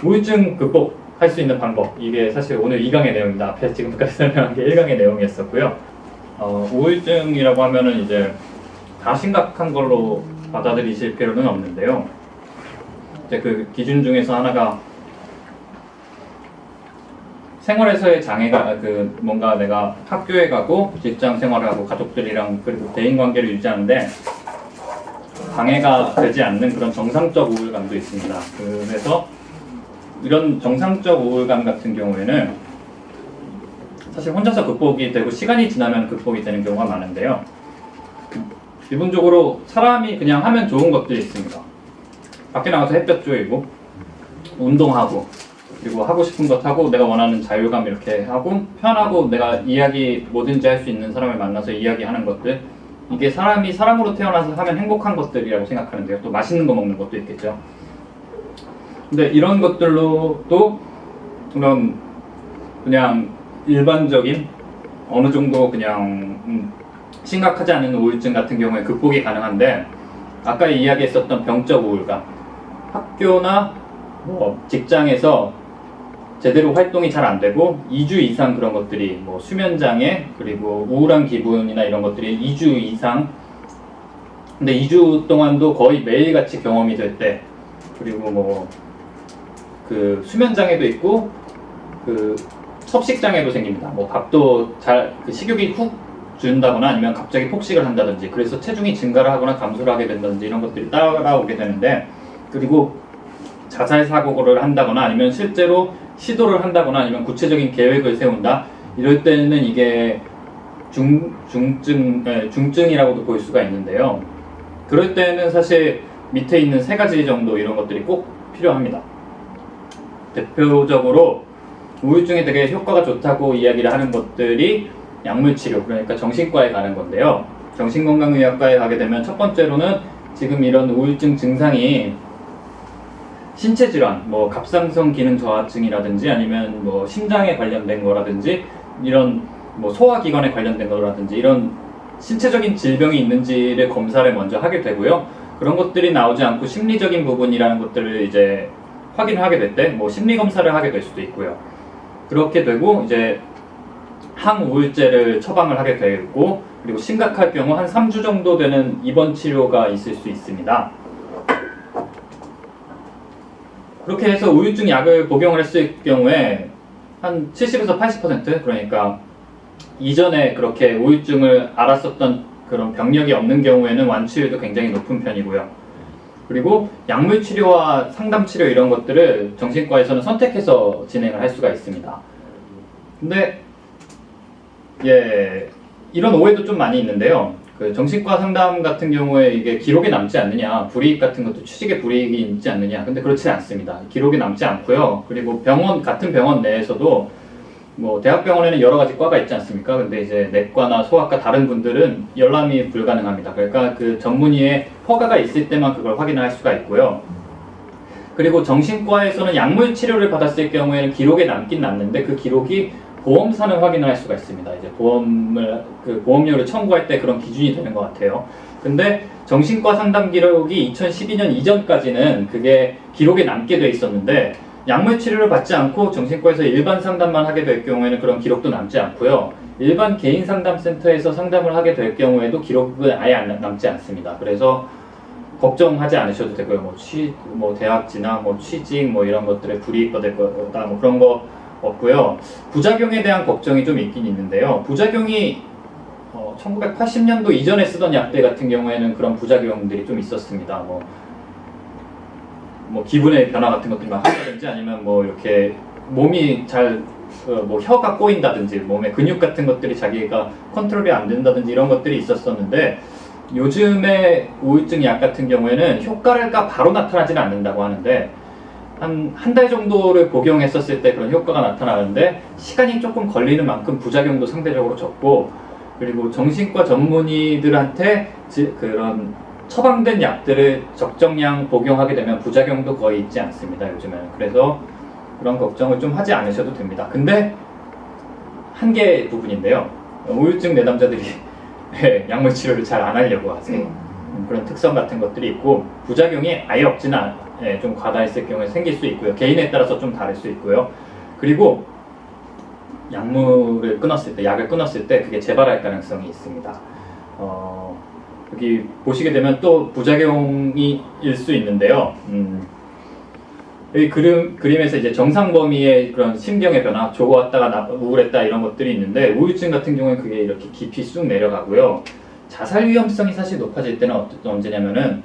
우울증 극복할 수 있는 방법, 이게 사실 오늘 2강의 내용입니다. 앞에 지금까지 설명한 게 1강의 내용이었었고요. 우울증이라고 하면은 이제 다 심각한 걸로 받아들이실 필요는 없는데요. 이제 그 기준 중에서 하나가 생활에서의 장애가 뭔가 내가 학교에 가고 직장 생활을 하고 가족들이랑 그리고 대인 관계를 유지하는데 방해가 되지 않는 그런 정상적 우울감도 있습니다. 그래서 이런 정상적 우울감 같은 경우에는 사실 혼자서 극복이 되고 시간이 지나면 극복이 되는 경우가 많은데요. 기본적으로 사람이 그냥 하면 좋은 것들이 있습니다. 밖에 나가서 햇볕 쬐고 운동하고 그리고 하고 싶은 것 하고 내가 원하는 자율감 이렇게 하고 편하고 내가 이야기 뭐든지 할 수 있는 사람을 만나서 이야기하는 것들, 이게 사람이 사람으로 태어나서 하면 행복한 것들이라고 생각하는데요. 또 맛있는 거 먹는 것도 있겠죠. 근데 이런 것들로도 그냥 일반적인 어느 정도 그냥 심각하지 않은 우울증 같은 경우에 극복이 가능한데, 아까 이야기했었던 병적 우울감, 학교나 직장에서 제대로 활동이 잘 안 되고 2주 이상 그런 것들이 수면장애 그리고 우울한 기분이나 이런 것들이 2주 이상, 근데 2주 동안도 거의 매일같이 경험이 될 때, 그리고 그 수면장애도 있고 그 섭식장애도 생깁니다. 밥도 잘 식욕이 훅 준다거나 아니면 갑자기 폭식을 한다든지, 그래서 체중이 증가를 하거나 감소를 하게 된다든지 이런 것들이 따라오게 되는데, 그리고 자살 사고를 한다거나 아니면 실제로 시도를 한다거나 아니면 구체적인 계획을 세운다, 이럴 때는 이게 중증이라고도 볼 수가 있는데요. 그럴 때는 사실 밑에 있는 3가지 정도 이런 것들이 꼭 필요합니다. 대표적으로 우울증에 되게 효과가 좋다고 이야기를 하는 것들이 약물치료, 그러니까 정신과에 가는 건데요. 정신건강의학과에 가게 되면 첫 번째로는 지금 이런 우울증 증상이 신체 질환, 갑상선 기능 저하증이라든지 아니면 심장에 관련된 거라든지 이런 소화기관에 관련된 거라든지 이런 신체적인 질병이 있는지를 검사를 먼저 하게 되고요. 그런 것들이 나오지 않고 심리적인 부분이라는 것들을 이제 확인하게 될 때 심리 검사를 하게 될 수도 있고요. 그렇게 되고 이제 항우울제를 처방을 하게 되고, 그리고 심각할 경우 한 3주 정도 되는 입원 치료가 있을 수 있습니다. 그렇게 해서 우울증 약을 복용을 했을 경우에 한 70에서 80%, 그러니까 이전에 그렇게 우울증을 앓았었던 그런 병력이 없는 경우에는 완치율도 굉장히 높은 편이고요. 그리고 약물 치료와 상담 치료 이런 것들을 정신과에서는 선택해서 진행을 할 수가 있습니다. 근데 이런 오해도 좀 많이 있는데요. 그 정신과 상담 같은 경우에 이게 기록에 남지 않느냐, 불이익 같은 것도 취직의 불이익이 있지 않느냐, 근데 그렇지 않습니다. 기록에 남지 않고요. 그리고 같은 병원 내에서도 대학병원에는 여러 가지 과가 있지 않습니까? 근데 이제 내과나 소아과 다른 분들은 열람이 불가능합니다. 그러니까 그 전문의의 허가가 있을 때만 그걸 확인할 수가 있고요. 그리고 정신과에서는 약물 치료를 받았을 경우에는 기록에 남긴 남는데 그 기록이 보험사는 확인을 할 수가 있습니다. 이제 보험료를 청구할 때 그런 기준이 되는 것 같아요. 근데 정신과 상담 기록이 2012년 이전까지는 그게 기록에 남게 돼 있었는데, 약물 치료를 받지 않고 정신과에서 일반 상담만 하게 될 경우에는 그런 기록도 남지 않고요. 일반 개인 상담센터에서 상담을 하게 될 경우에도 기록은 아예 남지 않습니다. 그래서 걱정하지 않으셔도 되고요. 대학 진학, 취직 이런 것들에 불이익 받을 거다, 그런 거 없고요. 부작용에 대한 걱정이 좀 있긴 있는데요. 부작용이 1980년도 이전에 쓰던 약들 같은 경우에는 그런 부작용들이 좀 있었습니다. 기분의 변화 같은 것들이 막 한다든지 아니면 이렇게 몸이 혀가 꼬인다든지 몸의 근육 같은 것들이 자기가 컨트롤이 안 된다든지 이런 것들이 있었었는데, 요즘의 우울증 약 같은 경우에는 효과가 바로 나타나지는 않는다고 하는데 한 달 정도를 복용했었을 때 그런 효과가 나타나는데, 시간이 조금 걸리는 만큼 부작용도 상대적으로 적고, 그리고 정신과 전문의들한테 그런 처방된 약들을 적정량 복용하게 되면 부작용도 거의 있지 않습니다, 요즘에는. 그래서 그런 걱정을 좀 하지 않으셔도 됩니다. 근데 한계 부분인데요. 우울증 내담자들이 약물 치료를 잘 안 하려고 하세요. 그런 특성 같은 것들이 있고, 부작용이 아예 없지는 좀 과다했을 경우에 생길 수 있고요. 개인에 따라서 좀 다를 수 있고요. 그리고 약을 끊었을 때 그게 재발할 가능성이 있습니다. 여기 보시게 되면 또 부작용이 일 수 있는데요. 여기 그림에서 이제 정상 범위의 그런 심경의 변화, 좋았다가 우울했다 이런 것들이 있는데, 우울증 같은 경우는 그게 이렇게 깊이 쑥 내려가고요. 자살 위험성이 사실 높아질 때는 언제냐면은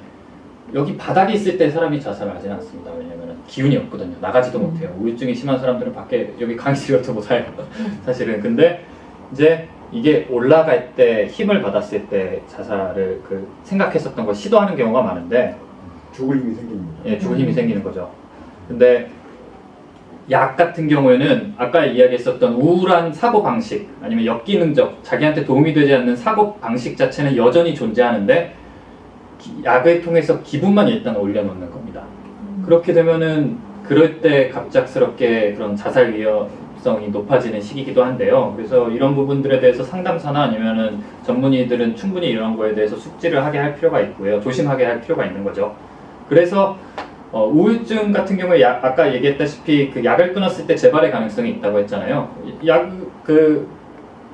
여기 바닥에 있을 때 사람이 자살을 하지는 않습니다. 왜냐면은 기운이 없거든요. 나가지도 못해요. 우울증이 심한 사람들은 밖에 여기 강의실에도 못 와요. 사실은. 근데 이제 이게 올라갈 때, 힘을 받았을 때 자살을 생각했었던 걸 시도하는 경우가 많은데, 죽을 힘이 생기는 거죠. 예, 죽을 힘이 생기는 거죠. 근데 약 같은 경우에는 아까 이야기했었던 우울한 사고 방식, 아니면 역기능적, 자기한테 도움이 되지 않는 사고 방식 자체는 여전히 존재하는데, 약을 통해서 기분만 일단 올려놓는 겁니다. 그렇게 되면은 그럴 때 갑작스럽게 그런 자살 위험성이 높아지는 시기이기도 한데요. 그래서 이런 부분들에 대해서 상담사나 아니면은 전문의들은 충분히 이런 거에 대해서 숙지를 하게 할 필요가 있고요. 조심하게 할 필요가 있는 거죠. 그래서 우울증 같은 경우에 아까 얘기했다시피 그 약을 끊었을 때 재발의 가능성이 있다고 했잖아요.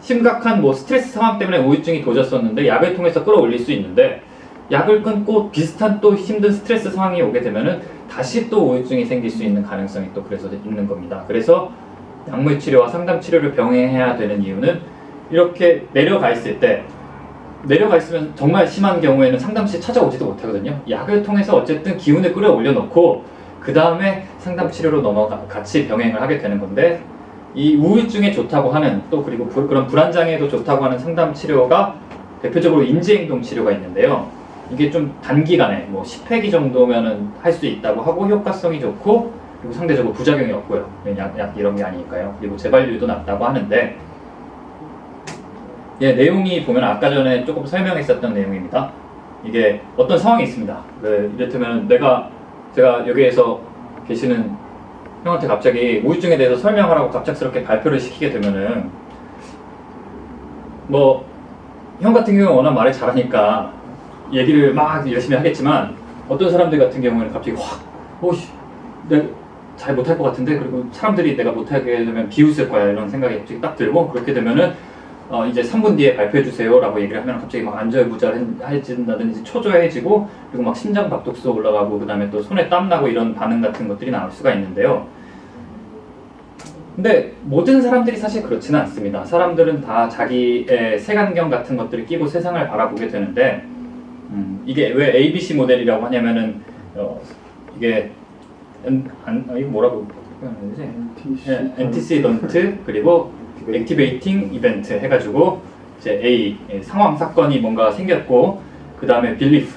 심각한 스트레스 상황 때문에 우울증이 도졌었는데 약을 통해서 끌어올릴 수 있는데, 약을 끊고 비슷한 또 힘든 스트레스 상황이 오게 되면은 다시 또 우울증이 생길 수 있는 가능성이 또 그래서 있는 겁니다. 그래서 약물 치료와 상담 치료를 병행해야 되는 이유는, 이렇게 내려가 있으면 정말 심한 경우에는 상담실 찾아오지도 못하거든요. 약을 통해서 어쨌든 기운을 끌어올려 놓고 그 다음에 상담 치료로 같이 병행을 하게 되는 건데, 이 우울증에 좋다고 하는, 또 그리고 그런 불안장애에도 좋다고 하는 상담 치료가 대표적으로 인지행동 치료가 있는데요. 이게 좀 단기간에 10회기 정도면은 할 수 있다고 하고, 효과성이 좋고, 그리고 상대적으로 부작용이 없고요. 약 이런 게 아니니까요. 그리고 재발률도 낮다고 하는데, 예, 내용이 보면 아까 전에 조금 설명했었던 내용입니다. 이게 어떤 상황이 있습니다. 이를테면 제가 여기에서 계시는 형한테 갑자기 우울증에 대해서 설명하라고 갑작스럽게 발표를 시키게 되면은, 형 같은 경우는 워낙 말을 잘하니까 얘기를 막 열심히 하겠지만, 어떤 사람들 같은 경우에는 갑자기 내가 잘 못할 것 같은데, 그리고 사람들이 내가 못하게 되면 비웃을 거야 이런 생각이 갑자기 딱 들고, 그렇게 되면은 이제 3분 뒤에 발표해 주세요 라고 얘기를 하면 갑자기 막 안절부절해진다든지 초조해지고, 그리고 막 심장박동수 올라가고, 그 다음에 또 손에 땀 나고 이런 반응 같은 것들이 나올 수가 있는데요. 근데 모든 사람들이 사실 그렇지는 않습니다. 사람들은 다 자기의 색안경 같은 것들을 끼고 세상을 바라보게 되는데, 이게 왜 ABC 모델이라고 하냐면은 이게 이거 뭐라고 표현해야 되지? 엔티시던트, 그리고 액티베이팅 이벤트 해가지고, 이제 A, 상황 사건이 뭔가 생겼고, 그 다음에 빌리프,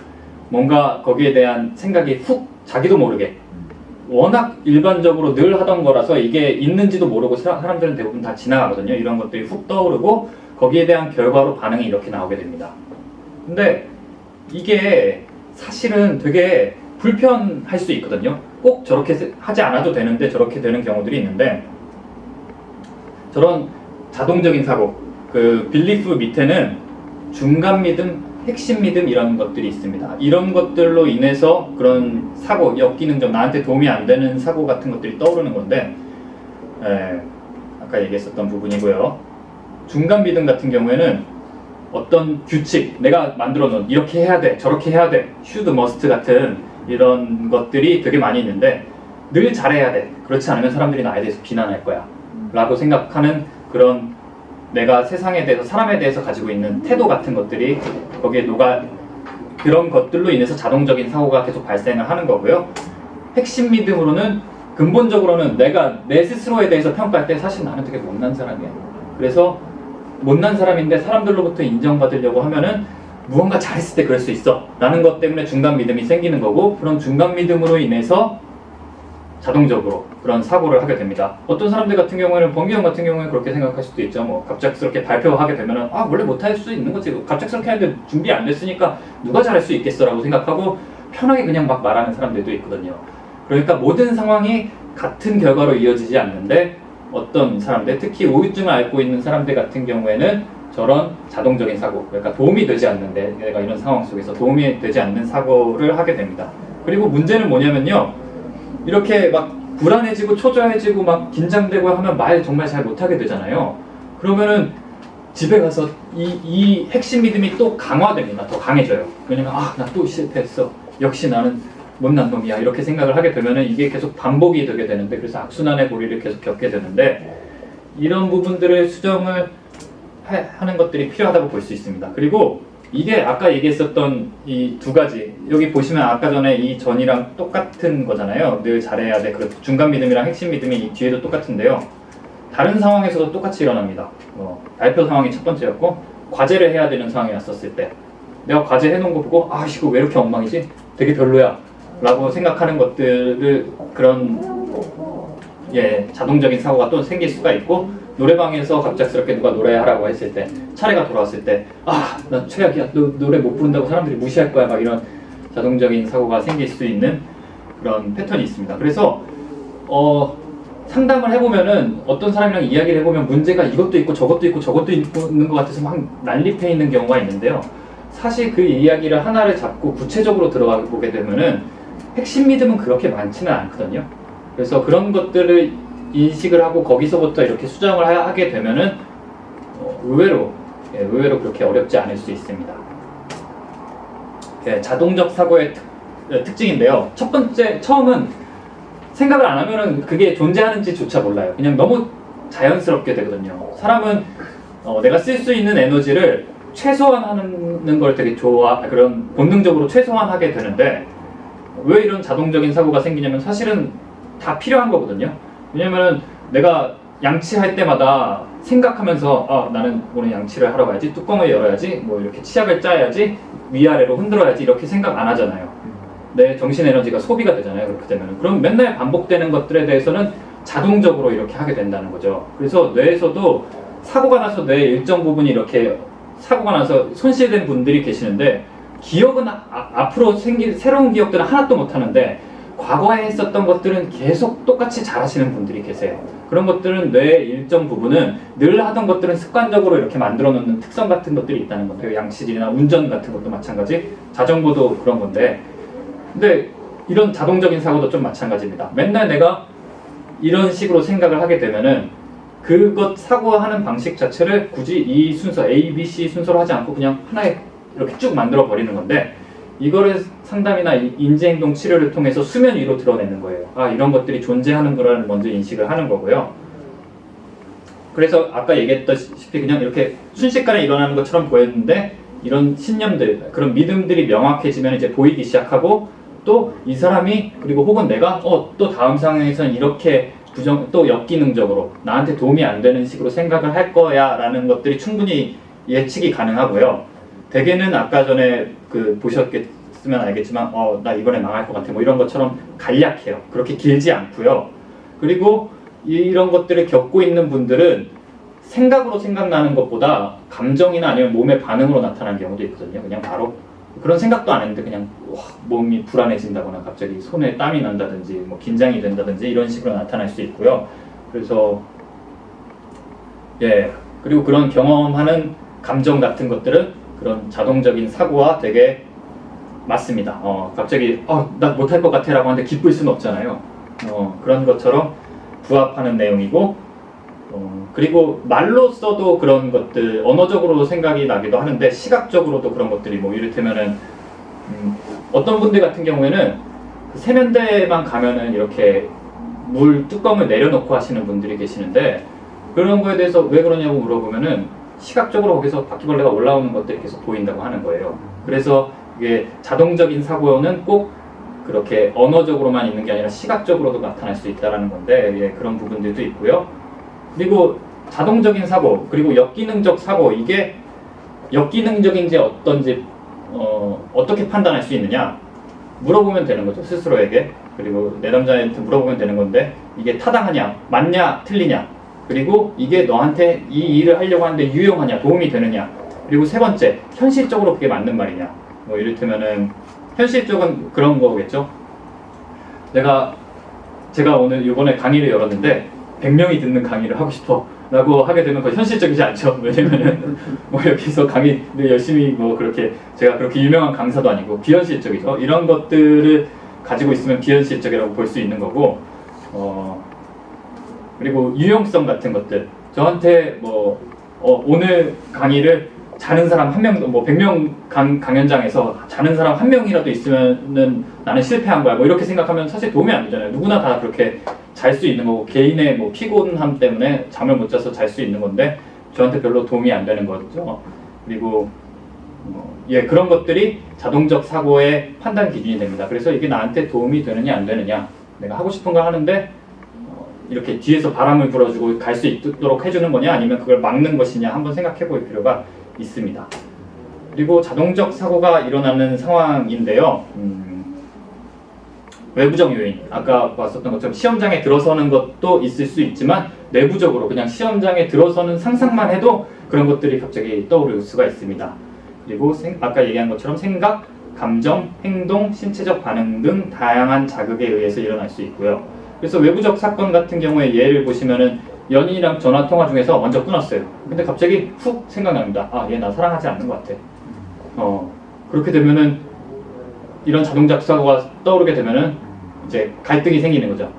뭔가 거기에 대한 생각이 자기도 모르게, 워낙 일반적으로 늘 하던 거라서 이게 있는지도 모르고 사람들은 대부분 다 지나가거든요. 이런 것들이 훅 떠오르고 거기에 대한 결과로 반응이 이렇게 나오게 됩니다. 근데 이게 사실은 되게 불편할 수 있거든요. 꼭 저렇게 하지 않아도 되는데 저렇게 되는 경우들이 있는데, 저런 자동적인 사고, 빌리프 밑에는 중간 믿음, 핵심 믿음 이런 것들이 있습니다. 이런 것들로 인해서 그런 사고, 역기능적, 나한테 도움이 안 되는 사고 같은 것들이 떠오르는 건데, 아까 얘기했었던 부분이고요. 중간 믿음 같은 경우에는 어떤 규칙, 내가 만들어 놓은 이렇게 해야 돼, 저렇게 해야 돼, should, must 같은 이런 것들이 되게 많이 있는데, 늘 잘해야 돼, 그렇지 않으면 사람들이 나에 대해서 비난할 거야 라고 생각하는 그런, 내가 세상에 대해서, 사람에 대해서 가지고 있는 태도 같은 것들이 거기에 그런 것들로 인해서 자동적인 사고가 계속 발생을 하는 거고요. 핵심 믿음으로는, 근본적으로는 내가 내 스스로에 대해서 평가할 때 사실 나는 되게 못난 사람이야. 그래서 못난 사람인데 사람들로부터 인정받으려고 하면은 무언가 잘했을 때 그럴 수 있어 라는 것 때문에 중간 믿음이 생기는 거고, 그런 중간 믿음으로 인해서 자동적으로 그런 사고를 하게 됩니다. 어떤 사람들 같은 경우에는, 범규형 같은 경우에는 그렇게 생각할 수도 있죠. 갑작스럽게 발표하게 되면은 원래 못할 수 있는 거지, 갑작스럽게 하는데 준비 안 됐으니까 누가 잘할 수 있겠어 라고 생각하고 편하게 그냥 막 말하는 사람들도 있거든요. 그러니까 모든 상황이 같은 결과로 이어지지 않는데, 어떤 사람들, 특히 우울증을 앓고 있는 사람들 같은 경우에는 저런 자동적인 사고, 그러니까 도움이 되지 않는데 내가 이런 상황 속에서 도움이 되지 않는 사고를 하게 됩니다. 그리고 문제는 뭐냐면요, 이렇게 막 불안해지고 초조해지고 막 긴장되고 하면 말 정말 잘 못하게 되잖아요. 그러면은 집에 가서 이 핵심 믿음이 또 강화됩니다. 더 강해져요. 왜냐면 나 또 실패했어. 역시 나는 못난 놈이야. 이렇게 생각을 하게 되면은 이게 계속 반복이 되게 되는데, 그래서 악순환의 고리를 계속 겪게 되는데, 이런 부분들을 수정을 하는 것들이 필요하다고 볼 수 있습니다. 그리고 이게 아까 얘기했었던 이 두 가지, 여기 보시면 아까 전에 이 전이랑 똑같은 거잖아요. 늘 잘해야 돼. 그리고 중간 믿음이랑 핵심 믿음이 이 뒤에도 똑같은데요. 다른 상황에서도 똑같이 일어납니다. 발표 상황이 첫 번째였고, 과제를 해야 되는 상황이 왔었을 때 내가 과제 해놓은 거 보고 이거 왜 이렇게 엉망이지? 되게 별로야 라고 생각하는 것들을, 그런 자동적인 사고가 또 생길 수가 있고, 노래방에서 갑작스럽게 누가 노래하라고 했을 때, 차례가 돌아왔을 때 나 최악이야, 너 노래 못 부른다고 사람들이 무시할 거야, 막 이런 자동적인 사고가 생길 수 있는 그런 패턴이 있습니다. 그래서 상담을 해보면은, 어떤 사람이랑 이야기를 해보면 문제가 이것도 있고 저것도 있고 저것도 있는 것 같아서 막 난립해 있는 경우가 있는데요. 사실 그 이야기를 하나를 잡고 구체적으로 들어가 보게 되면은 핵심 믿음은 그렇게 많지는 않거든요. 그래서 그런 것들을 인식을 하고 거기서부터 이렇게 수정을 하게 되면은 의외로 그렇게 어렵지 않을 수 있습니다. 자동적 사고의 특징인데요. 첫 번째, 처음은 생각을 안 하면은 그게 존재하는지조차 몰라요. 그냥 너무 자연스럽게 되거든요. 사람은 내가 쓸 수 있는 에너지를 최소화하는 걸 되게 그런 본능적으로 최소화하게 되는데, 왜 이런 자동적인 사고가 생기냐면 사실은 다 필요한 거거든요. 왜냐면 내가 양치할 때마다 생각하면서 나는 오늘 양치를 하러 가야지, 뚜껑을 열어야지, 뭐 이렇게 치약을 짜야지, 위아래로 흔들어야지, 이렇게 생각 안 하잖아요. 내 정신 에너지가 소비가 되잖아요. 그렇게 되면. 그럼 맨날 반복되는 것들에 대해서는 자동적으로 이렇게 하게 된다는 거죠. 그래서 뇌에서도 사고가 나서 뇌 일정 부분이 이렇게 사고가 나서 손실된 분들이 계시는데, 기억은 앞으로 생길 새로운 기억들은 하나도 못 하는데 과거에 했었던 것들은 계속 똑같이 잘하시는 분들이 계세요. 그런 것들은 뇌의 일정 부분은 늘 하던 것들은 습관적으로 이렇게 만들어 놓는 특성 같은 것들이 있다는 건데요. 양치질이나 운전 같은 것도 마찬가지, 자전거도 그런 건데, 근데 이런 자동적인 사고도 좀 마찬가지입니다. 맨날 내가 이런 식으로 생각을 하게 되면은 그것 사고하는 방식 자체를 굳이 이 순서 A, B, C 순서로 하지 않고 그냥 하나에 이렇게 쭉 만들어 버리는 건데, 이거를 상담이나 인지행동 치료를 통해서 수면 위로 드러내는 거예요. 이런 것들이 존재하는 거라는 먼저 인식을 하는 거고요. 그래서 아까 얘기했다시피 그냥 이렇게 순식간에 일어나는 것처럼 보였는데, 이런 신념들, 그런 믿음들이 명확해지면 이제 보이기 시작하고, 또 이 사람이, 그리고 혹은 내가 또 다음 상황에서는 이렇게 또 역기능적으로 나한테 도움이 안 되는 식으로 생각을 할 거야 라는 것들이 충분히 예측이 가능하고요. 대개는 아까 전에 보셨으면 알겠지만 나 이번에 망할 것 같아, 뭐 이런 것처럼 간략해요. 그렇게 길지 않고요. 그리고 이런 것들을 겪고 있는 분들은 생각으로 생각나는 것보다 감정이나 아니면 몸의 반응으로 나타나는 경우도 있거든요. 그냥 바로 그런 생각도 안 했는데 그냥 몸이 불안해진다거나 갑자기 손에 땀이 난다든지 뭐 긴장이 된다든지 이런 식으로 나타날 수 있고요. 그래서 그리고 그런 경험하는 감정 같은 것들은 그런 자동적인 사고와 되게 맞습니다. 갑자기 나 못할 것 같아 라고 하는데 기쁠 수는 없잖아요. 그런 것처럼 부합하는 내용이고, 그리고 말로 써도 그런 것들, 언어적으로 생각이 나기도 하는데 시각적으로도 그런 것들이, 뭐 이를테면은 어떤 분들 같은 경우에는 세면대만 가면은 이렇게 물 뚜껑을 내려놓고 하시는 분들이 계시는데, 그런 거에 대해서 왜 그러냐고 물어보면은 시각적으로 거기서 바퀴벌레가 올라오는 것들이 계속 보인다고 하는 거예요. 그래서 이게 자동적인 사고는 꼭 그렇게 언어적으로만 있는 게 아니라 시각적으로도 나타날 수 있다는 건데, 그런 부분들도 있고요. 그리고 자동적인 사고, 그리고 역기능적 사고, 이게 역기능적인지 어떤지 어떻게 판단할 수 있느냐 물어보면 되는 거죠, 스스로에게. 그리고 내담자한테 물어보면 되는 건데, 이게 타당하냐, 맞냐, 틀리냐, 그리고 이게 너한테 이 일을 하려고 하는데 유용하냐, 도움이 되느냐, 그리고 세 번째, 현실적으로 그게 맞는 말이냐. 뭐 이를테면은 현실적은 그런 거겠죠. 제가 오늘 이번에 강의를 열었는데 100명이 듣는 강의를 하고 싶어. 라고 하게 되면 그건 현실적이지 않죠. 왜냐면은 뭐 여기서 강의 열심히 뭐 그렇게 제가 그렇게 유명한 강사도 아니고 비현실적이죠. 이런 것들을 가지고 있으면 비현실적이라고 볼 수 있는 거고, 그리고 유용성 같은 것들. 저한테 뭐 오늘 강의를 자는 사람 한 명, 뭐 100명 강연장에서 자는 사람 한 명이라도 있으면은 나는 실패한 거야. 뭐 이렇게 생각하면 사실 도움이 안 되잖아요. 누구나 다 그렇게 잘 수 있는 거고, 개인의 뭐 피곤함 때문에 잠을 못 자서 잘 수 있는 건데 저한테 별로 도움이 안 되는 거죠. 그리고 그런 것들이 자동적 사고의 판단 기준이 됩니다. 그래서 이게 나한테 도움이 되느냐 안 되느냐, 내가 하고 싶은 거 하는데 이렇게 뒤에서 바람을 불어주고 갈 수 있도록 해주는 거냐, 아니면 그걸 막는 것이냐 한번 생각해 볼 필요가 있습니다. 그리고 자동적 사고가 일어나는 상황인데요. 외부적 요인, 아까 봤었던 것처럼 시험장에 들어서는 것도 있을 수 있지만 내부적으로 그냥 시험장에 들어서는 상상만 해도 그런 것들이 갑자기 떠오를 수가 있습니다. 그리고 아까 얘기한 것처럼 생각, 감정, 행동, 신체적 반응 등 다양한 자극에 의해서 일어날 수 있고요. 그래서 외부적 사건 같은 경우에 예를 보시면은 연인이랑 전화 통화 중에서 먼저 끊었어요. 근데 갑자기 훅 생각납니다. 아, 얘 나 사랑하지 않는 것 같아. 그렇게 되면은 이런 자동적 사고가 떠오르게 되면은 이제 갈등이 생기는 거죠.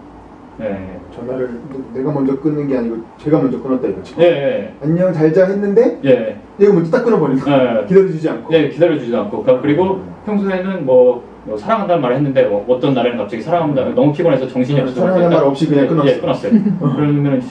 네. 전화를 내가 먼저 끊는 게 아니고 제가 먼저 끊었다 이거죠. 예. 안녕 잘자 했는데 예. 내가 먼저 딱 끊어버린 거. 예. 기다려주지 않고. 네, 기다려주지도 않고. 그리고 평소에는 뭐 사랑한다는 말을 했는데 어떤 날에는 갑자기 사랑합니다. 너무 피곤해서 정신이 없어서 사랑하는 말 없이 그냥 끊었어. 예, 끊었어요. 그러면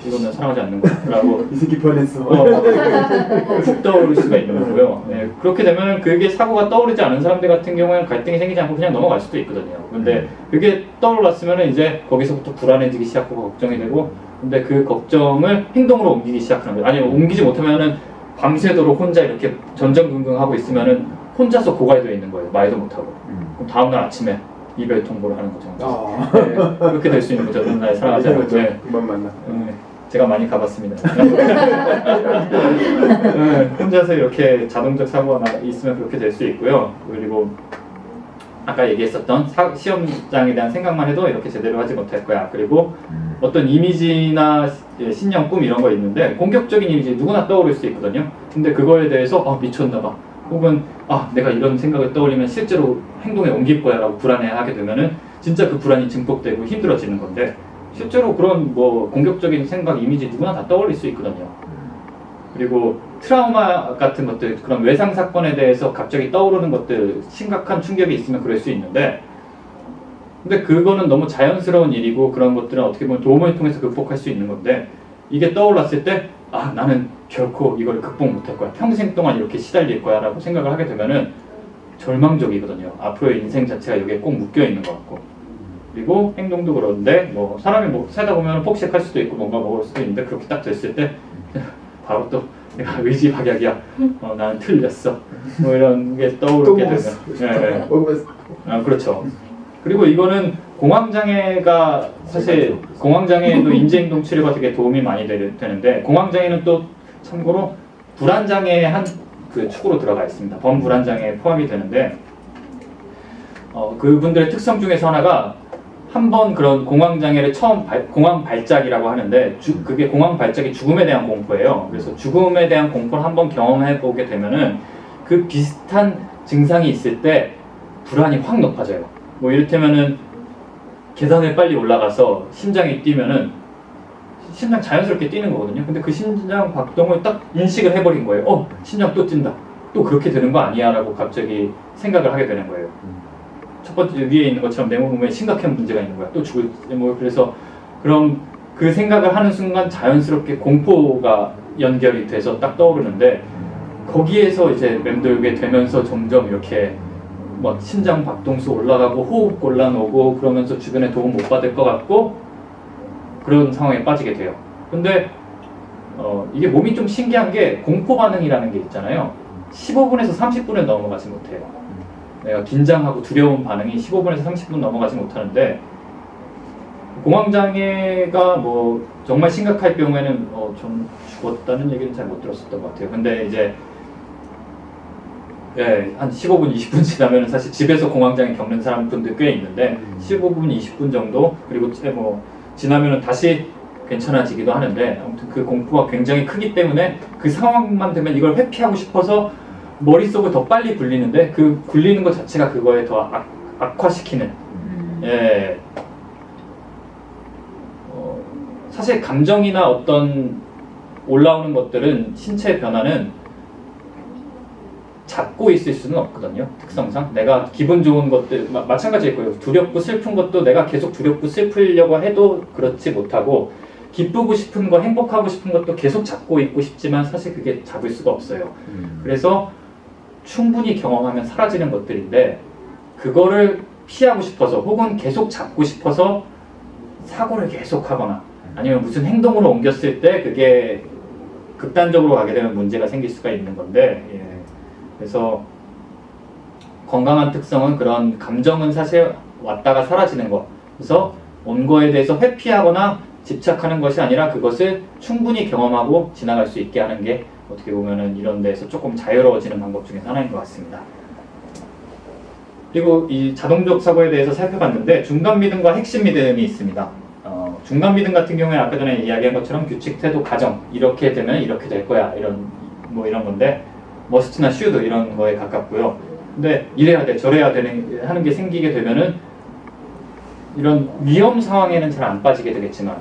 이건 나 사랑하지 않는 거라고 이 새끼 변했어. 훅 떠오를 수가 있는 거고요. 네, 그렇게 되면 그게 사고가 떠오르지 않은 사람들 같은 경우에는 갈등이 생기지 않고 그냥 넘어갈 수도 있거든요. 근데 그게 떠올랐으면 이제 거기서부터 불안해지기 시작하고 걱정이 되고, 근데 그 걱정을 행동으로 옮기기 시작하는 거예요. 아니면 옮기지 못하면은 밤새도록 혼자 이렇게 전전긍긍하고 있으면은 혼자서 고갈되어 있는 거예요. 말도 못하고. 그럼 다음날 아침에 이별 통보를 하는 거죠. 네, 그렇게 될 수 있는 거죠. 날 사랑하지 않고. 네. 금방 만나. 제가 많이 가봤습니다. 네, 혼자서 이렇게 자동적 사고가 있으면 그렇게 될 수 있고요. 그리고 아까 얘기했었던 시험장에 대한 생각만 해도 이렇게 제대로 하지 못할 거야. 그리고 어떤 이미지나 신념, 꿈 이런 거 있는데 공격적인 이미지 누구나 떠오를 수 있거든요. 근데 그거에 대해서 미쳤나 봐. 혹은 내가 이런 생각을 떠올리면 실제로 행동에 옮길 거야 라고 불안해하게 되면은 진짜 그 불안이 증폭되고 힘들어지는 건데, 실제로 그런 뭐 공격적인 생각, 이미지 누구나 다 떠올릴 수 있거든요. 그리고 트라우마 같은 것들, 그런 외상 사건에 대해서 갑자기 떠오르는 것들, 심각한 충격이 있으면 그럴 수 있는데, 근데 그거는 너무 자연스러운 일이고 그런 것들은 어떻게 보면 도움을 통해서 극복할 수 있는 건데, 이게 떠올랐을 때 나는 결코 이걸 극복 못할 거야, 평생 동안 이렇게 시달릴 거야 라고 생각을 하게 되면은 절망적이거든요. 앞으로의 인생 자체가 여기에 꼭 묶여 있는 것 같고. 그리고 행동도 그런데 뭐 사람이 뭐 살다 보면 폭식할 수도 있고 뭔가 먹을 수도 있는데, 그렇게 딱 됐을 때 바로 또 내가 의지박약이야, 나는 틀렸어, 뭐 이런 게 떠오르게 되면 그렇죠. 그리고 이거는 공황장애가 사실 공황장애도 인지행동 치료가 되게 도움이 많이 되는데, 공황장애는 또 참고로 불안장애의 한 그 축으로 들어가 있습니다. 범불안장애에 포함이 되는데, 그분들의 특성 중에서 하나가 한 번 그런 공황장애를 처음 공황 발작이라고 하는데, 그게 공황 발작이 죽음에 대한 공포예요. 그래서 죽음에 대한 공포를 한번 경험해 보게 되면은 그 비슷한 증상이 있을 때 불안이 확 높아져요. 뭐 이를테면은 계단을 빨리 올라가서 심장이 뛰면은 심장 자연스럽게 뛰는 거거든요. 근데 그 심장 박동을 딱 인식을 해버린 거예요. 심장 또 뛴다. 또 그렇게 되는 거 아니야? 라고 갑자기 생각을 하게 되는 거예요. 첫 번째 위에 있는 것처럼 내 몸에 심각한 문제가 있는 거야. 또 죽을, 뭐 그래서 그럼 그 생각을 하는 순간 자연스럽게 공포가 연결이 돼서 딱 떠오르는데, 거기에서 이제 맴돌게 되면서 점점 이렇게 뭐 심장 박동수 올라가고 호흡 곤란오고 그러면서 주변에 도움 못 받을 것 같고 그런 상황에 빠지게 돼요. 근데 이게 몸이 좀 신기한 게, 공포 반응이라는 게 있잖아요. 15분에서 30분을 넘어가지 못해요. 내가 긴장하고 두려운 반응이 15분에서 30분 넘어가지 못하는데, 공황장애가 뭐 정말 심각할 경우에는 좀 죽었다는 얘기는 잘 못 들었었던 것 같아요. 근데 이제 한 15분, 20분 지나면 사실 집에서 공황장애 겪는 사람분들 꽤 있는데, 15분, 20분 정도, 그리고 뭐 지나면은 다시 괜찮아지기도 하는데 아무튼 그 공포가 굉장히 크기 때문에 그 상황만 되면 이걸 회피하고 싶어서 머릿속을 더 빨리 굴리는데 그 굴리는 것 자체가 그거에 더 악화시키는 예. 사실 감정이나 어떤 올라오는 것들은 신체의 변화는 잡고 있을 수는 없거든요. 특성상 내가 기분 좋은 것들 마찬가지일 거예요. 두렵고 슬픈 것도 내가 계속 두렵고 슬프려고 해도 그렇지 못하고 기쁘고 싶은 거 행복하고 싶은 것도 계속 잡고 있고 싶지만 사실 그게 잡을 수가 없어요. 그래서 충분히 경험하면 사라지는 것들인데 그거를 피하고 싶어서 혹은 계속 잡고 싶어서 사고를 계속하거나 아니면 무슨 행동으로 옮겼을 때 그게 극단적으로 가게 되면 문제가 생길 수가 있는 건데 예. 그래서 건강한 특성은 그런 감정은 사실 왔다가 사라지는 거. 그래서 온 거에 대해서 회피하거나 집착하는 것이 아니라 그것을 충분히 경험하고 지나갈 수 있게 하는 게 어떻게 보면은 이런 데서 조금 자유로워지는 방법 중에 하나인 것 같습니다. 그리고 이 자동적 사고에 대해서 살펴봤는데 중간 믿음과 핵심 믿음이 있습니다. 중간 믿음 같은 경우에 아까 전에 이야기한 것처럼 규칙, 태도, 가정 이렇게 되면 이렇게 될 거야 이런 건데 머스트나 슈드 이런 거에 가깝고요. 근데 이래야 돼 저래야 되는 하는 게 생기게 되면은 이런 위험 상황에는 잘 안 빠지게 되겠지만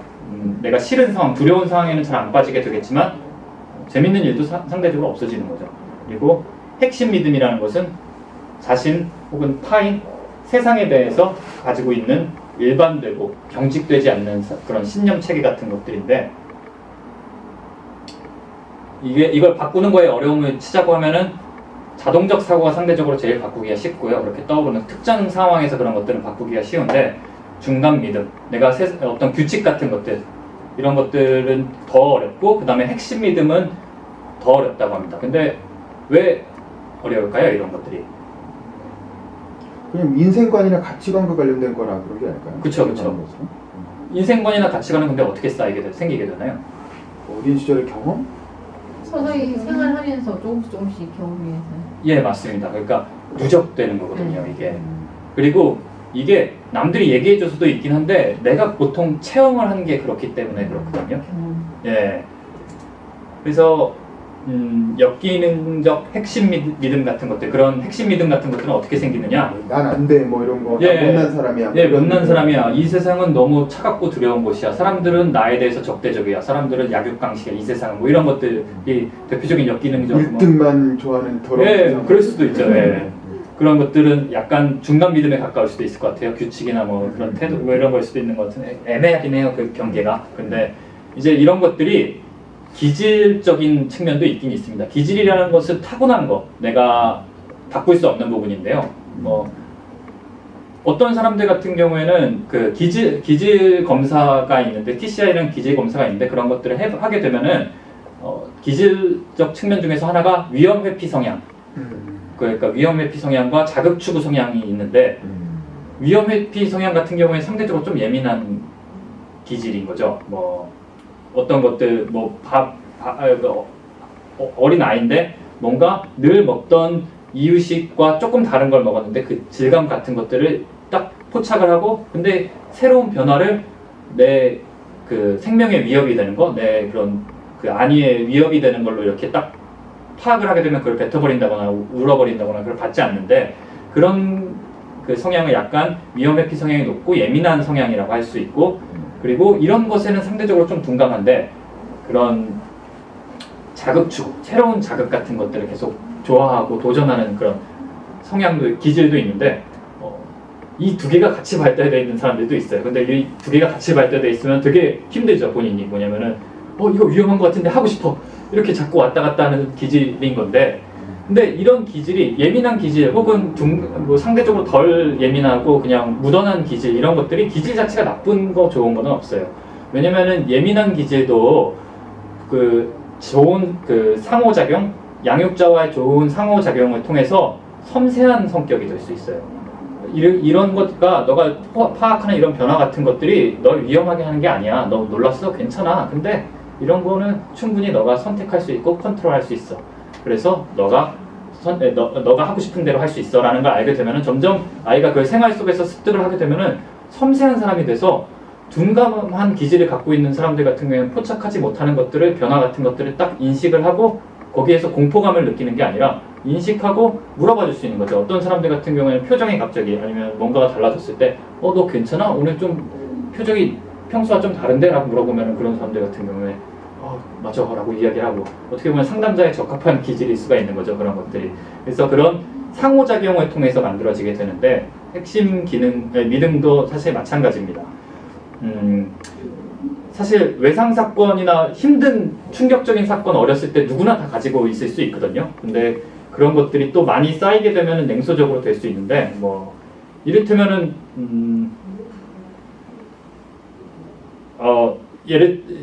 내가 싫은 상황, 두려운 상황에는 잘 안 빠지게 되겠지만 재밌는 일도 상대적으로 없어지는 거죠. 그리고 핵심 믿음이라는 것은 자신 혹은 타인, 세상에 대해서 가지고 있는 일반되고 경직되지 않는 그런 신념 체계 같은 것들인데 이걸 바꾸는 거에 어려움을 치자고 하면은 자동적 사고가 상대적으로 제일 바꾸기가 쉽고요. 그렇게 떠오르는 특정 상황에서 그런 것들은 바꾸기가 쉬운데 중간 믿음, 내가 어떤 규칙 같은 것들 이런 것들은 더 어렵고 그 다음에 핵심 믿음은 더 어렵다고 합니다. 근데 왜 어려울까요? 이런 것들이. 그냥 인생관이나 가치관과 관련된 거라 그런 게 아닐까요? 그쵸. 인생관이나 가치관은 근데 어떻게 생기게 되나요? 어린 시절의 경험? 서서히 생활하면서 조금씩 경험해서. 예, 맞습니다. 그러니까 누적되는 거거든요, 이게. 그리고 이게 남들이 얘기해 줘서도 있긴 한데 내가 보통 체험을 한 게 그렇기 때문에 그렇거든요. 예. 그래서 역기능적 핵심 믿음 같은 것들, 그런 핵심 믿음 같은 것들은 어떻게 생기느냐? 난 안 돼, 뭐 이런 거. 예, 못난 사람이야. 예, 못난 사람이야. 이 세상은 너무 차갑고 두려운 곳이야. 사람들은 나에 대해서 적대적이야. 사람들은 약육강식이야. 이 세상은 뭐 이런 것들이 대표적인 역기능적. 1등만 좋아하는 더러운 예, 세상. 그럴 수도 있죠. 예. 그런 것들은 약간 중간 믿음에 가까울 수도 있을 것 같아요. 규칙이나 뭐 그런 태도 뭐 이런 걸 수도 있는 것 같은데 애매하긴 해요. 그 경계가. 근데 이제 이런 것들이 기질적인 측면도 있긴 있습니다. 기질이라는 것은 타고난 거, 내가 바꿀 수 없는 부분인데요. 뭐 어떤 사람들 같은 경우에는 그 기질 검사가 있는데 TCI라는 기질 검사가 있는데 그런 것들을 하게 되면은 기질적 측면 중에서 하나가 위험 회피 성향. 그러니까 위험 회피 성향과 자극 추구 성향이 있는데 위험 회피 성향 같은 경우에 상대적으로 좀 예민한 기질인 거죠. 뭐 어떤 것들 어린 아이인데 뭔가 늘 먹던 이유식과 조금 다른 걸 먹었는데 그 질감 같은 것들을 딱 포착을 하고 근데 새로운 변화를 내 그 생명의 위협이 되는 거, 내 그런 그 안위의 위협이 되는 걸로 이렇게 딱 파악을 하게 되면 그걸 뱉어버린다거나 울어버린다거나 그걸 받지 않는데 그런 그 성향은 약간 위험 회피 성향이 높고 예민한 성향이라고 할 수 있고 그리고 이런 것에는 상대적으로 좀 둔감한데 그런 자극 추구, 새로운 자극 같은 것들을 계속 좋아하고 도전하는 그런 성향도 기질도 있는데 이 두 개가 같이 발달되어 있는 사람들도 있어요. 근데 이 두 개가 같이 발달되어 있으면 되게 힘들죠. 본인이 뭐냐면은 이거 위험한 것 같은데 하고 싶어 이렇게 자꾸 왔다 갔다 하는 기질인 건데 근데 이런 기질이 예민한 기질 혹은 뭐 상대적으로 덜 예민하고 그냥 무던한 기질 이런 것들이 기질 자체가 나쁜 거 좋은 거는 없어요. 왜냐면은 예민한 기질도 그 좋은 그 상호작용 양육자와의 좋은 상호작용을 통해서 섬세한 성격이 될 수 있어요. 이런 것과 너가 파악하는 이런 변화 같은 것들이 널 위험하게 하는 게 아니야. 너 놀랐어? 괜찮아. 근데 이런 거는 충분히 너가 선택할 수 있고 컨트롤할 수 있어. 그래서 너가 하고 싶은 대로 할 수 있어 라는 걸 알게 되면은 점점 아이가 그 생활 속에서 습득을 하게 되면은 섬세한 사람이 돼서 둔감한 기질을 갖고 있는 사람들 같은 경우에는 포착하지 못하는 것들을 변화 같은 것들을 딱 인식을 하고 거기에서 공포감을 느끼는 게 아니라 인식하고 물어봐 줄 수 있는 거죠. 어떤 사람들 같은 경우에는 표정이 갑자기 아니면 뭔가가 달라졌을 때 너 괜찮아? 오늘 좀 표정이 평소와 좀 다른데? 라고 물어보면 그런 사람들 같은 경우에 맞아 라고 이야기하고 어떻게 보면 상담자에 적합한 기질일 수가 있는 거죠. 그런 것들이. 그래서 그런 상호작용을 통해서 만들어지게 되는데 핵심 기능, 믿음도 사실 마찬가지입니다. 사실 외상 사건이나 힘든 충격적인 사건 어렸을 때 누구나 다 가지고 있을 수 있거든요. 근데 그런 것들이 또 많이 쌓이게 되면 냉소적으로 될 수 있는데 뭐 이를테면은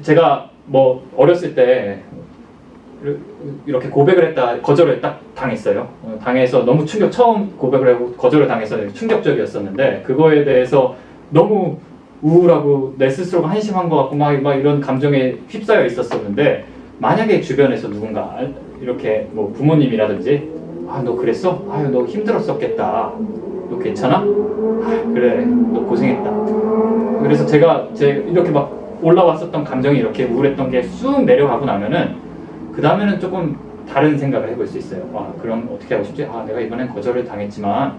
제가 뭐 어렸을 때 이렇게 고백을 했다 거절을 딱 당했어요. 당해서 너무 처음 고백을 하고 거절을 당해서 충격적이었었는데 그거에 대해서 너무 우울하고 내 스스로가 한심한 것 같고 막 이런 감정에 휩싸여 있었었는데 만약에 주변에서 누군가 이렇게 뭐 부모님이라든지 너 그랬어? 너 힘들었었겠다. 너 괜찮아? 그래 너 고생했다. 그래서 제가 이렇게 막 올라왔었던 감정이 이렇게 우울했던 게 쑥 내려가고 나면은 그 다음에는 조금 다른 생각을 해볼 수 있어요. 그럼 어떻게 하고 싶지? 내가 이번엔 거절을 당했지만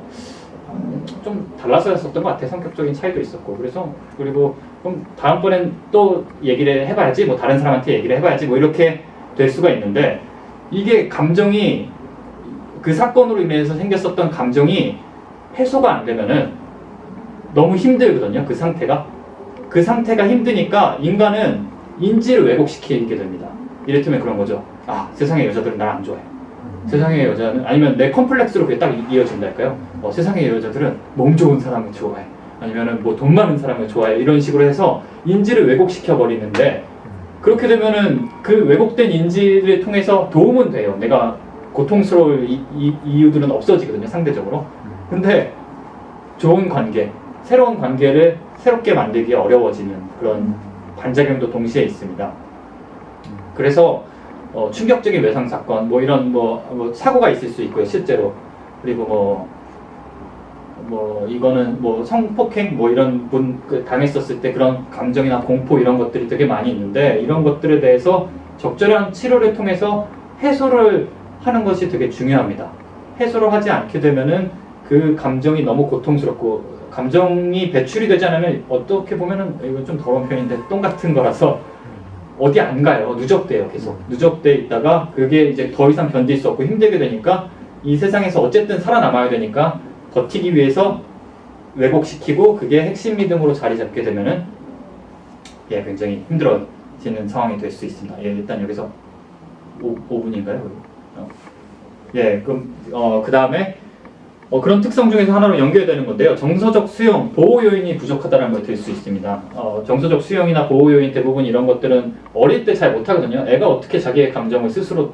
좀 달라졌었던 것 같아. 성격적인 차이도 있었고 그리고 그럼 다음번엔 또 얘기를 해봐야지 뭐 다른 사람한테 얘기를 해봐야지 뭐 이렇게 될 수가 있는데 이게 감정이 그 사건으로 인해서 생겼었던 감정이 해소가 안 되면은 너무 힘들거든요. 그 상태가 힘드니까 인간은 인지를 왜곡시키게 됩니다. 이를테면 그런 거죠. 세상의 여자들은 날 안 좋아해. 세상의 여자는 아니면 내 컴플렉스로 그게 딱 이어진달까요? 세상의 여자들은 몸 좋은 사람을 좋아해. 아니면은 뭐 돈 많은 사람을 좋아해. 이런 식으로 해서 인지를 왜곡시켜 버리는데 그렇게 되면은 그 왜곡된 인지를 통해서 도움은 돼요. 내가 고통스러울 이유들은 없어지거든요. 상대적으로. 근데 좋은 관계, 새로운 관계를 새롭게 만들기 어려워지는 그런 반작용도 동시에 있습니다. 그래서 충격적인 외상 사건, 뭐 이런 뭐 사고가 있을 수 있고요, 실제로. 그리고 이거는 뭐 성폭행 뭐 이런 분 당했었을 때 그런 감정이나 공포 이런 것들이 되게 많이 있는데 이런 것들에 대해서 적절한 치료를 통해서 해소를 하는 것이 되게 중요합니다. 해소를 하지 않게 되면은 그 감정이 너무 고통스럽고 감정이 배출이 되지 않으면 어떻게 보면은 이거 좀 더러운 표현인데 똥 같은 거라서 어디 안 가요. 누적돼요. 계속 누적돼 있다가 그게 이제 더 이상 견딜 수 없고 힘들게 되니까 이 세상에서 어쨌든 살아남아야 되니까 버티기 위해서 왜곡시키고 그게 핵심 믿음으로 자리 잡게 되면은 굉장히 힘들어지는 상황이 될 수 있습니다. 일단 여기서 5분인가요? 그럼 그 다음에 그런 특성 중에서 하나로 연결되는 건데요. 정서적 수용, 보호 요인이 부족하다는 걸 들 수 있습니다. 정서적 수용이나 보호 요인 대부분 이런 것들은 어릴 때 잘 못하거든요. 애가 어떻게 자기의 감정을 스스로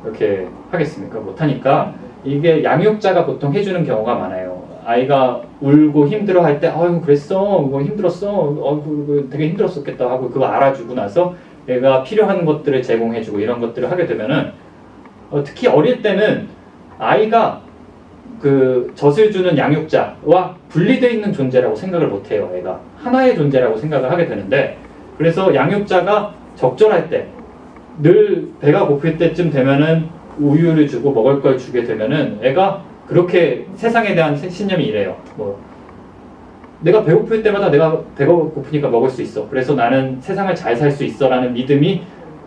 이렇게 하겠습니까? 못하니까 이게 양육자가 보통 해주는 경우가 많아요. 아이가 울고 힘들어할 때 아유 그랬어, 뭐 힘들었어, 되게 힘들었었겠다 하고 그거 알아주고 나서 얘가 필요한 것들을 제공해주고 이런 것들을 하게 되면은 특히 어릴 때는 아이가 그 젖을 주는 양육자와 분리되어 있는 존재라고 생각을 못해요. 애가 하나의 존재라고 생각을 하게 되는데 그래서 양육자가 적절할 때 늘 배가 고플 때쯤 되면은 우유를 주고 먹을 걸 주게 되면은 애가 그렇게 세상에 대한 신념이 이래요. 내가 배고플 때마다 내가 배가 고프니까 먹을 수 있어. 그래서 나는 세상을 잘 살 수 있어 라는 믿음이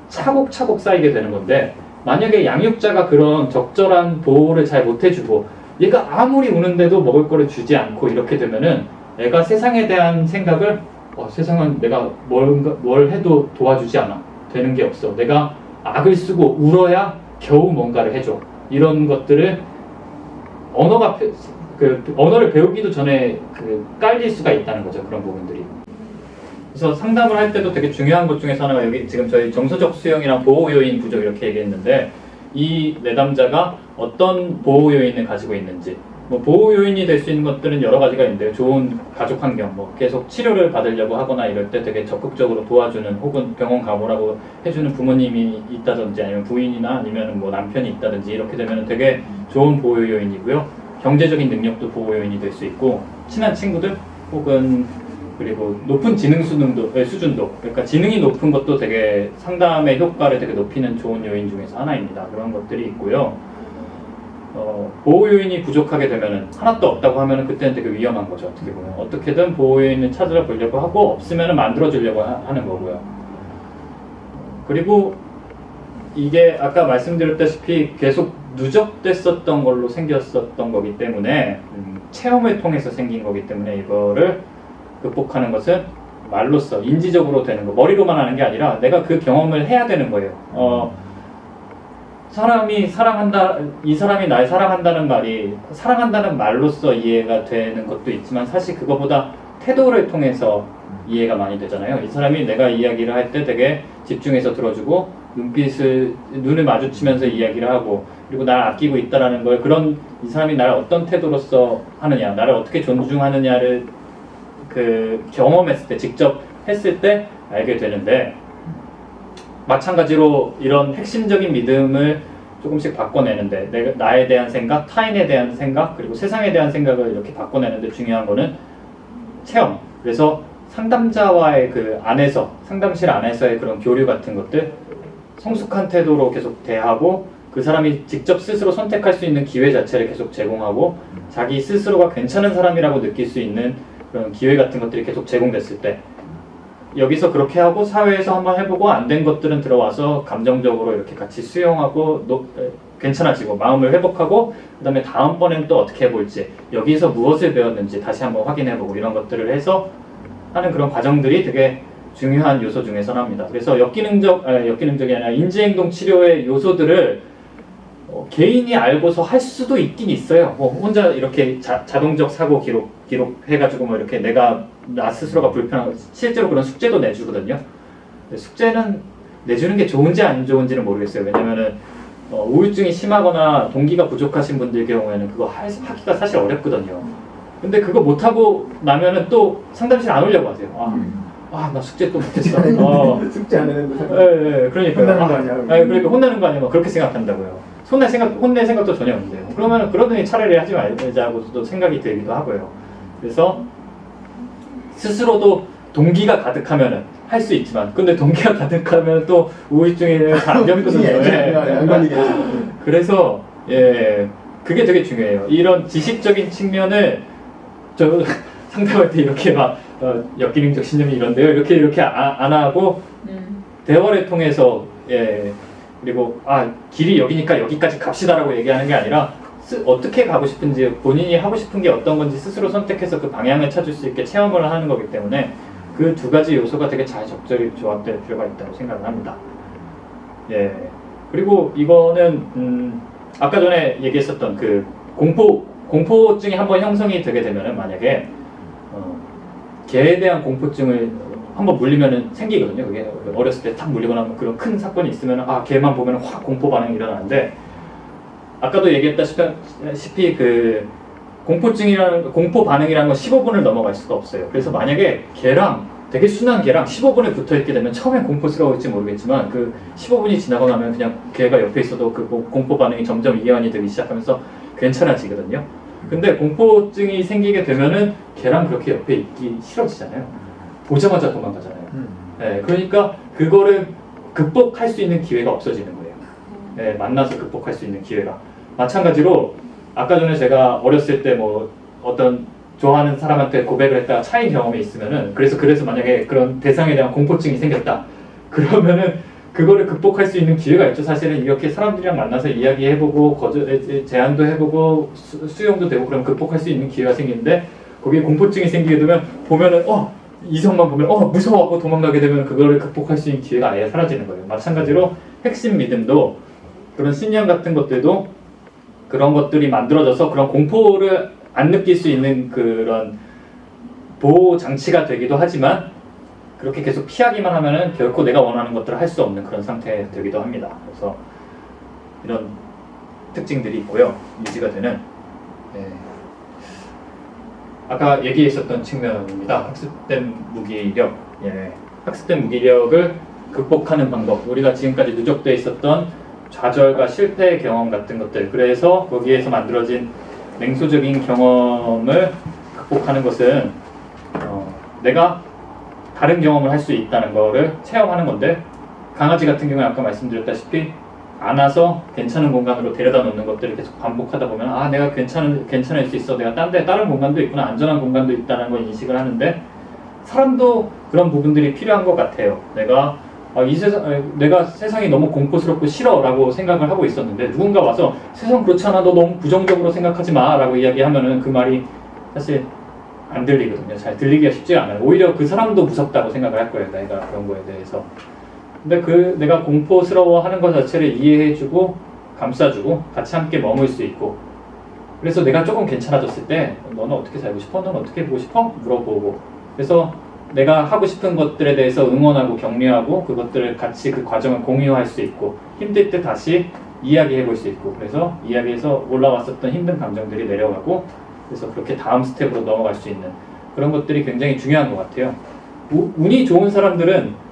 차곡차곡 쌓이게 되는 건데 만약에 양육자가 그런 적절한 보호를 잘 못해주고 얘가 아무리 우는데도 먹을 거를 주지 않고 이렇게 되면은 애가 세상에 대한 생각을 세상은 내가 뭘 해도 도와주지 않아. 되는 게 없어. 내가 악을 쓰고 울어야 겨우 뭔가를 해줘. 이런 것들을 언어를 배우기도 전에 깔릴 수가 있다는 거죠. 그런 부분들이. 그래서 상담을 할 때도 되게 중요한 것 중에서 하나가 여기 지금 저희 정서적 수용이랑 보호 요인 부족 이렇게 얘기했는데 이 내담자가 어떤 보호 요인을 가지고 있는지 보호 요인이 될 수 있는 것들은 여러 가지가 있는데요. 좋은 가족 환경, 계속 치료를 받으려고 하거나 이럴 때 되게 적극적으로 도와주는 혹은 병원 가보라고 해주는 부모님이 있다든지 아니면 부인이나 아니면 남편이 있다든지 이렇게 되면 되게 좋은 보호 요인이고요. 경제적인 능력도 보호 요인이 될 수 있고 친한 친구들 혹은 그리고 높은 지능 수준도, 그러니까 지능이 높은 것도 되게 상담의 효과를 되게 높이는 좋은 요인 중에서 하나입니다. 그런 것들이 있고요. 보호 요인이 부족하게 되면은 하나도 없다고 하면은 그때는 되게 위험한 거죠. 어떻게 보면 어떻게든 보호 요인을 찾아보려고 하고 없으면은 만들어 주려고 하는 거고요. 그리고 이게 아까 말씀드렸다시피 계속 누적됐었던 걸로 생겼었던 거기 때문에 체험을 통해서 생긴 거기 때문에 이거를 극복하는 것은 말로써 인지적으로 되는 거, 머리로만 하는 게 아니라 내가 그 경험을 해야 되는 거예요. 사람이 사랑한다, 이 사람이 날 사랑한다는 말이 사랑한다는 말로써 이해가 되는 것도 있지만 사실 그거보다 태도를 통해서 이해가 많이 되잖아요. 이 사람이 내가 이야기를 할 때 되게 집중해서 들어주고 눈을 마주치면서 이야기를 하고 그리고 날 아끼고 있다라는 걸 그런 이 사람이 나를 어떤 태도로서 하느냐, 나를 어떻게 존중하느냐를 그 경험했을 때, 직접 했을 때 알게 되는데 마찬가지로 이런 핵심적인 믿음을 조금씩 바꿔내는데 나에 대한 생각, 타인에 대한 생각, 그리고 세상에 대한 생각을 이렇게 바꿔내는데 중요한 거는 체험. 그래서 상담자와의 그 안에서, 상담실 안에서의 그런 교류 같은 것들, 성숙한 태도로 계속 대하고 그 사람이 직접 스스로 선택할 수 있는 기회 자체를 계속 제공하고 자기 스스로가 괜찮은 사람이라고 느낄 수 있는 그런 기회 같은 것들이 계속 제공됐을 때 여기서 그렇게 하고 사회에서 한번 해보고 안 된 것들은 들어와서 감정적으로 이렇게 같이 수용하고 괜찮아지고 마음을 회복하고 그 다음에 다음번엔 또 어떻게 해볼지 여기서 무엇을 배웠는지 다시 한번 확인해보고 이런 것들을 해서 하는 그런 과정들이 되게 중요한 요소 중에서 하나입니다. 그래서 역기능적이 아니라 인지행동 치료의 요소들을 개인이 알고서 할 수도 있긴 있어요. 혼자 이렇게 자동적 사고 기록해가지고 뭐 이렇게 나 스스로가 불편한 실제로 그런 숙제도 내주거든요. 숙제는 내주는 게 좋은지 안 좋은지는 모르겠어요. 왜냐면은 우울증이 심하거나 동기가 부족하신 분들 경우에는 그거 하기가 사실 어렵거든요. 근데 그거 못하고 나면은 또 상담실 안 오려고 하세요. 나 숙제 또 못했어. 숙제 안 했는데 그러니까요. 혼나는 거 아니야? 그러니까 혼나는 거 아니야? 막 그렇게 생각한다고요. 혼낼 생각도 전혀 없는데요. 그러면 그러더니 차라리 하지 말자고도 생각이 들기도 하고요. 그래서 스스로도 동기가 가득하면은 할 수 있지만, 근데 동기가 가득하면 또 우울증이 잘 안 겪거든요. 그래서 그게 되게 중요해요. 이런 지식적인 측면을 저 상담할 때 이렇게 막 역기능적 신념이 이런데요. 이렇게 안 하고 대화를 통해서 그리고 길이 여기니까 여기까지 갑시다라고 얘기하는 게 아니라 어떻게 가고 싶은지 본인이 하고 싶은 게 어떤 건지 스스로 선택해서 그 방향을 찾을 수 있게 체험을 하는 거기 때문에 그 두 가지 요소가 되게 잘 적절히 조합될 필요가 있다고 생각을 합니다. 그리고 이거는 아까 전에 얘기했었던 그 공포증이 한번 형성이 되게 되면은 만약에 개에 대한 공포증을 한번 물리면은 생기거든요. 그게 어렸을 때 탁 물리거나 그런 큰 사건이 있으면 개만 보면 확 공포 반응이 일어나는데 아까도 얘기했다시피 그 공포 반응이라는 건 15분을 넘어갈 수가 없어요. 그래서 만약에 개랑 되게 순한 개랑 15분에 붙어 있게 되면 처음엔 공포스러울지 모르겠지만 그 15분이 지나고 나면 그냥 개가 옆에 있어도 그 공포 반응이 점점 이완이 되기 시작하면서 괜찮아지거든요. 근데 공포증이 생기게 되면은 개랑 그렇게 옆에 있기 싫어지잖아요. 보자마자 도망가잖아요. 그러니까 그거를 극복할 수 있는 기회가 없어지는 거예요. 만나서 극복할 수 있는 기회가. 마찬가지로 아까 전에 제가 어렸을 때 뭐 어떤 좋아하는 사람한테 고백을 했다가 차인 경험이 있으면은 그래서 만약에 그런 대상에 대한 공포증이 생겼다. 그러면은 그거를 극복할 수 있는 기회가 있죠. 사실은 이렇게 사람들이랑 만나서 이야기해보고 제안도 해보고 수용도 되고 그럼 극복할 수 있는 기회가 생기는데 거기에 공포증이 생기게 되면 보면은 이성만 보면 무서워하고 도망가게 되면 그거를 극복할 수 있는 기회가 아예 사라지는 거예요. 마찬가지로 핵심 믿음도 그런 신념 같은 것들도 그런 것들이 만들어져서 그런 공포를 안 느낄 수 있는 그런 보호 장치가 되기도 하지만 그렇게 계속 피하기만 하면은 결코 내가 원하는 것들을 할 수 없는 그런 상태가 되기도 합니다. 그래서 이런 특징들이 있고요. 유지가 되는 아까 얘기했었던 측면입니다. 학습된 무기력. 학습된 무기력을 극복하는 방법. 우리가 지금까지 누적되어 있었던 좌절과 실패의 경험 같은 것들. 그래서 거기에서 만들어진 냉소적인 경험을 극복하는 것은 내가 다른 경험을 할 수 있다는 거를 체험하는 건데, 강아지 같은 경우는 아까 말씀드렸다시피 안아서 괜찮은 공간으로 데려다 놓는 것들을 계속 반복하다 보면 아, 내가 괜찮을 수 있어, 내가 다른 공간도 있구나, 안전한 공간도 있다는 걸 인식을 하는데, 사람도 그런 부분들이 필요한 것 같아요. 내가 세상이 너무 공포스럽고 싫어라고 생각을 하고 있었는데, 누군가 와서 세상 그렇지 않아, 너 너무 부정적으로 생각하지 마라고 이야기하면은 그 말이 사실 안 들리거든요. 잘 들리기가 쉽지가 않아요. 오히려 그 사람도 무섭다고 생각을 할 거예요, 내가 그런 거에 대해서. 근데 내가 공포스러워하는 것 자체를 이해해주고 감싸주고 같이 함께 머물 수 있고, 그래서 내가 조금 괜찮아졌을 때 너는 어떻게 살고 싶어? 너는 어떻게 보고 싶어? 물어보고, 그래서 내가 하고 싶은 것들에 대해서 응원하고 격려하고 그것들을 같이 그 과정을 공유할 수 있고, 힘들 때 다시 이야기해 볼 수 있고, 그래서 이야기에서 올라왔었던 힘든 감정들이 내려가고, 그래서 그렇게 다음 스텝으로 넘어갈 수 있는 그런 것들이 굉장히 중요한 것 같아요. 운이 좋은 사람들은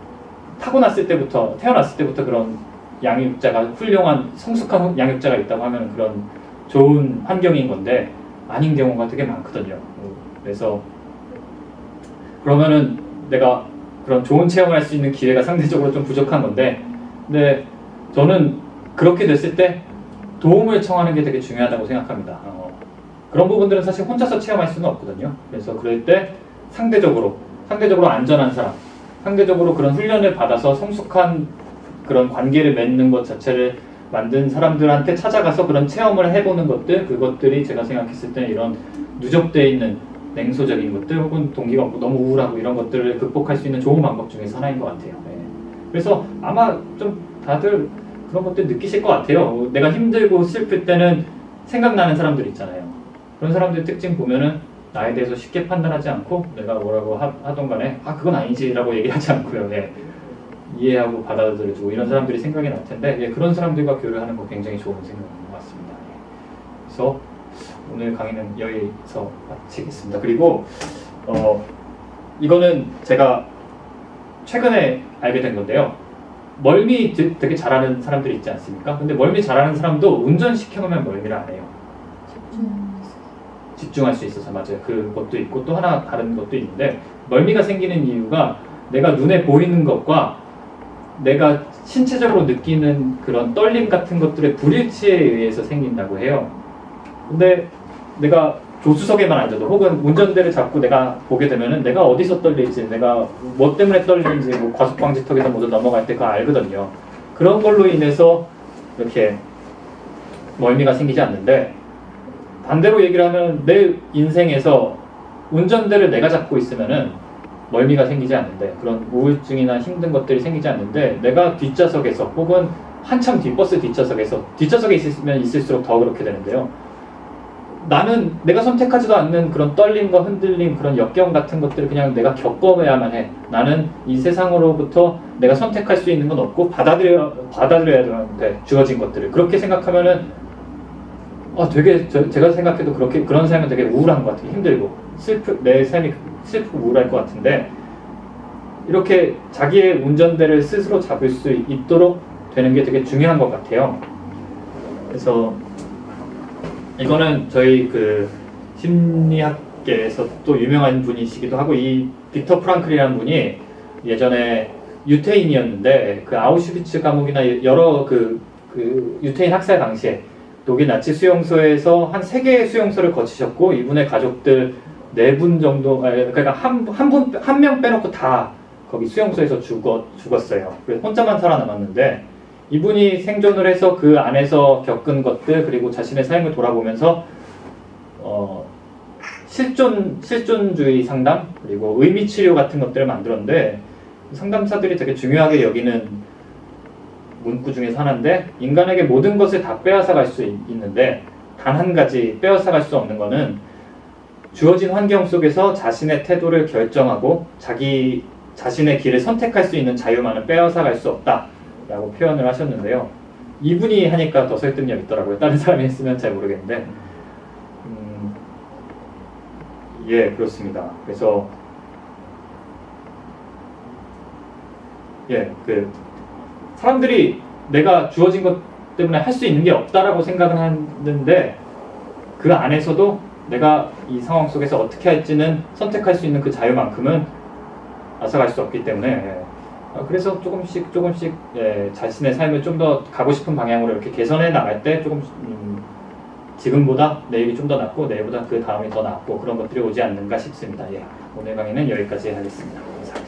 태어났을 때부터 그런 양육자가, 훌륭한 성숙한 양육자가 있다고 하면 그런 좋은 환경인 건데, 아닌 경우가 되게 많거든요. 그래서 그러면은 내가 그런 좋은 체험을 할 수 있는 기회가 상대적으로 좀 부족한 건데, 근데 저는 그렇게 됐을 때 도움을 청하는 게 되게 중요하다고 생각합니다. 그런 부분들은 사실 혼자서 체험할 수는 없거든요. 그래서 그럴 때 상대적으로 안전한 사람, 상대적으로 그런 훈련을 받아서 성숙한 그런 관계를 맺는 것 자체를 만든 사람들한테 찾아가서 그런 체험을 해보는 것들, 그것들이 제가 생각했을 때 이런 누적되어 있는 냉소적인 것들 혹은 동기가 없고 너무 우울하고 이런 것들을 극복할 수 있는 좋은 방법 중에서 하나인 것 같아요. 네. 그래서 아마 좀 다들 그런 것들 느끼실 것 같아요. 내가 힘들고 슬플 때는 생각나는 사람들 있잖아요. 그런 사람들 특징 보면은 나에 대해서 쉽게 판단하지 않고 내가 뭐라고 하던 간에 그건 아니지라고 얘기하지 않고요. 네. 이해하고 받아들여주고 이런 사람들이 생각이 날 텐데, 그런 사람들과 교류하는 거 굉장히 좋은 생각인 것 같습니다. 그래서 오늘 강의는 여기서 마치겠습니다. 그리고 이거는 제가 최근에 알게 된 건데요. 멀미 되게 잘하는 사람들이 있지 않습니까? 근데 멀미 잘하는 사람도 운전시켜놓으면 멀미를 안 해요. 집중할 수 있어서. 맞아요. 그것도 있고 또 하나 다른 것도 있는데, 멀미가 생기는 이유가 내가 눈에 보이는 것과 내가 신체적으로 느끼는 그런 떨림 같은 것들의 불일치에 의해서 생긴다고 해요. 근데 내가 조수석에만 앉아도 혹은 운전대를 잡고 내가 보게 되면은 내가 어디서 떨릴지, 내가 뭐 때문에 떨리는지, 뭐 과속방지턱에서 모두 넘어갈 때 그거 알거든요. 그런 걸로 인해서 이렇게 멀미가 생기지 않는데, 반대로 얘기를 하면 내 인생에서 운전대를 내가 잡고 있으면은 멀미가 생기지 않는데, 그런 우울증이나 힘든 것들이 생기지 않는데, 내가 뒷좌석에서 혹은 한참 버스 뒷좌석에 있으면 있을수록 더 그렇게 되는데요. 나는 내가 선택하지도 않는 그런 떨림과 흔들림, 그런 역경 같은 것들을 그냥 내가 겪어야만 해. 나는 이 세상으로부터 내가 선택할 수 있는 건 없고 받아들여야 돼. 주어진 것들을. 그렇게 생각하면은 되게 제가 생각해도 그런 삶은 되게 우울한 것 같아요. 힘들고 내 삶이 슬프고 우울할 것 같은데, 이렇게 자기의 운전대를 스스로 잡을 수 있도록 되는 게 되게 중요한 것 같아요. 그래서 이거는 저희 그 심리학계에서 또 유명한 분이시기도 하고, 이 빅터 프랑클이라는 분이 예전에 유태인이었는데 그 아우슈비츠 감옥이나 여러 그 유태인 학살 당시에 독일 나치 수용소에서 한 3개의 수용소를 거치셨고, 이분의 가족들 4분 정도, 그러니까 한 명 빼놓고 다 거기 수용소에서 죽었어요. 그래서 혼자만 살아남았는데, 이분이 생존을 해서 그 안에서 겪은 것들, 그리고 자신의 삶을 돌아보면서 실존주의 상담, 그리고 의미 치료 같은 것들을 만들었는데, 상담사들이 되게 중요하게 여기는 문구 중에서 하나인데, 인간에게 모든 것을 다 빼앗아갈 수 있는데 단 한 가지 빼앗아갈 수 없는 거는 주어진 환경 속에서 자신의 태도를 결정하고 자신의 길을 선택할 수 있는 자유만은 빼앗아갈 수 없다 라고 표현을 하셨는데요. 이분이 하니까 더 설득력 있더라고요. 다른 사람이 했으면 잘 모르겠는데 예, 그렇습니다. 그래서 사람들이 내가 주어진 것 때문에 할 수 있는 게 없다라고 생각은 하는데, 그 안에서도 내가 이 상황 속에서 어떻게 할지는 선택할 수 있는 그 자유만큼은 앗아갈 수 없기 때문에 그래서 조금씩 자신의 삶을 좀 더 가고 싶은 방향으로 이렇게 개선해 나갈 때 조금 지금보다 내일이 좀 더 낫고 내일보다 그 다음이 더 낫고 그런 것들이 오지 않는가 싶습니다. 오늘 강의는 여기까지 하겠습니다. 감사합니다.